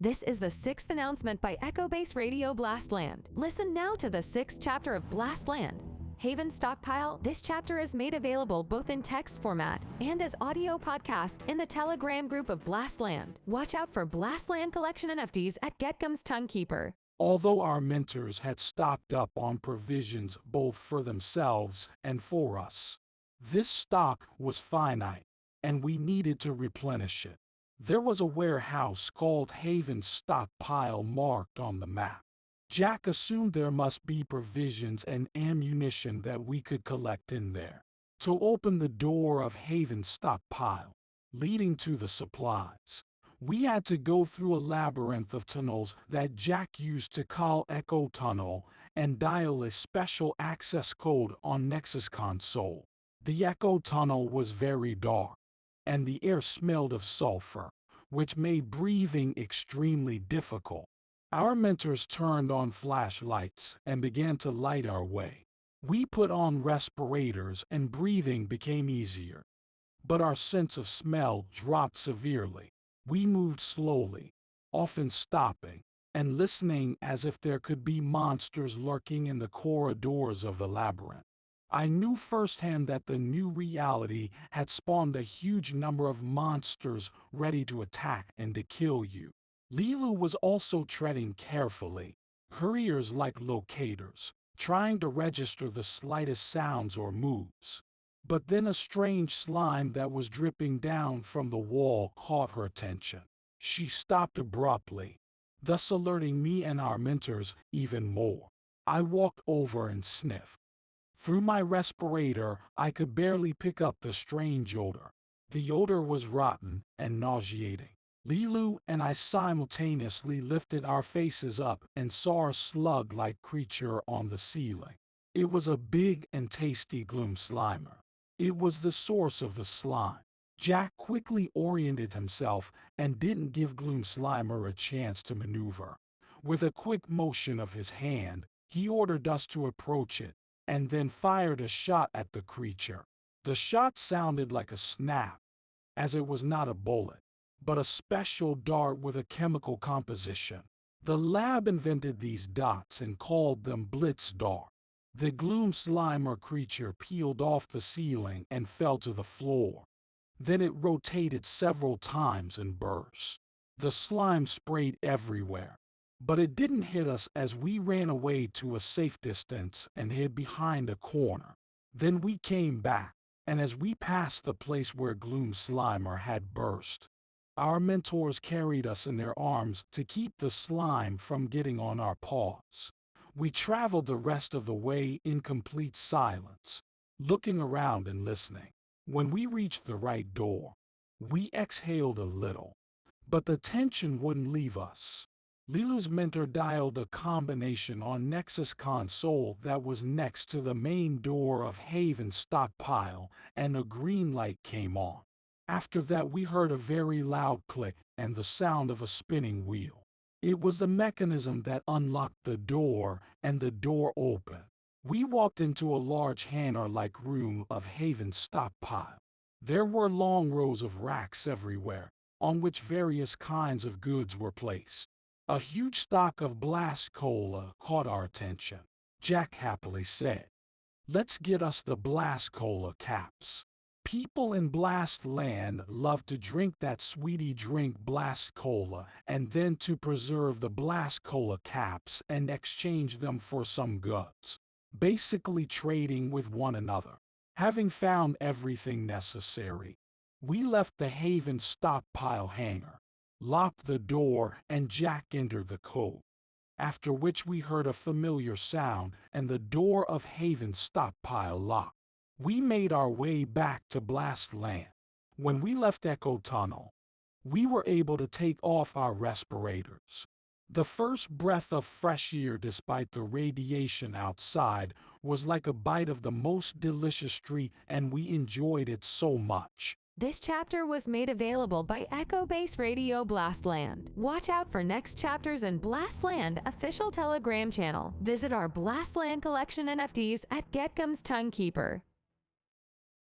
This is the sixth announcement by Echo Base Radio Blastland. Listen now to the sixth chapter of Blastland. Haven Stockpile. This chapter is made available both in text format and as audio podcast in the Telegram group of Blastland. Watch out for Blastland collection NFTs at Getgum's Tonguekeeper. Although our mentors had stocked up on provisions both for themselves and for us, this stock was finite, and we needed to replenish it. There was a warehouse called Haven Stockpile marked on the map. Jack assumed there must be provisions and ammunition that we could collect in there. To open the door of Haven Stockpile, leading to the supplies, we had to go through a labyrinth of tunnels that Jack used to call Echo Tunnel and dial a special access code on Nexus console. The Echo Tunnel was very dark, and the air smelled of sulfur, which made breathing extremely difficult. Our mentors turned on flashlights and began to light our way. We put on respirators and breathing became easier. But our sense of smell dropped severely. We moved slowly, often stopping and listening as if there could be monsters lurking in the corridors of the labyrinth. I knew firsthand that the new reality had spawned a huge number of monsters ready to attack and to kill you. Lilu was also treading carefully, her ears like locators, trying to register the slightest sounds or moves. But then a strange slime that was dripping down from the wall caught her attention. She stopped abruptly, thus alerting me and our mentors even more. I walked over and sniffed. Through my respirator, I could barely pick up the strange odor. The odor was rotten and nauseating. Lilu and I simultaneously lifted our faces up and saw a slug-like creature on the ceiling. It was a big and tasty gloom slimer. It was the source of the slime. Jack quickly oriented himself and didn't give Gloom Slimer a chance to maneuver. With a quick motion of his hand, he ordered us to approach it, and then fired a shot at the creature. The shot sounded like a snap, as it was not a bullet, but a special dart with a chemical composition. The lab invented these dots and called them Blitz Dart. The Gloom Slimer creature peeled off the ceiling and fell to the floor. Then it rotated several times and burst. The slime sprayed everywhere, but it didn't hit us as we ran away to a safe distance and hid behind a corner. Then we came back, and as we passed the place where Gloom Slimer had burst, our mentors carried us in their arms to keep the slime from getting on our paws. We traveled the rest of the way in complete silence, looking around and listening. When we reached the right door, we exhaled a little, but the tension wouldn't leave us. Lilu's mentor dialed a combination on Nexus console that was next to the main door of Haven Stockpile, and a green light came on. After that, we heard a very loud click and the sound of a spinning wheel. It was the mechanism that unlocked the door, and the door opened. We walked into a large hangar-like room of Haven Stockpile. There were long rows of racks everywhere, on which various kinds of goods were placed. A huge stock of Blast Cola caught our attention. Jack happily said, "Let's get us the Blast Cola caps." People in Blastland love to drink that sweetie drink Blast Cola and then to preserve the Blast Cola caps and exchange them for some goods, basically trading with one another. Having found everything necessary, we left the Haven Stockpile hangar, locked the door, and Jack entered the code, after which we heard a familiar sound and the door of Haven Stockpile locked. We made our way back to Blastland. When we left Echo Tunnel, we were able to take off our respirators. The first breath of fresh air, despite the radiation outside, was like a bite of the most delicious treat, and we enjoyed it so much. This chapter was made available by Echo Base Radio Blastland. Watch out for next chapters in Blastland official Telegram channel. Visit our Blastland collection NFTs at Getgum's Tonguekeeper.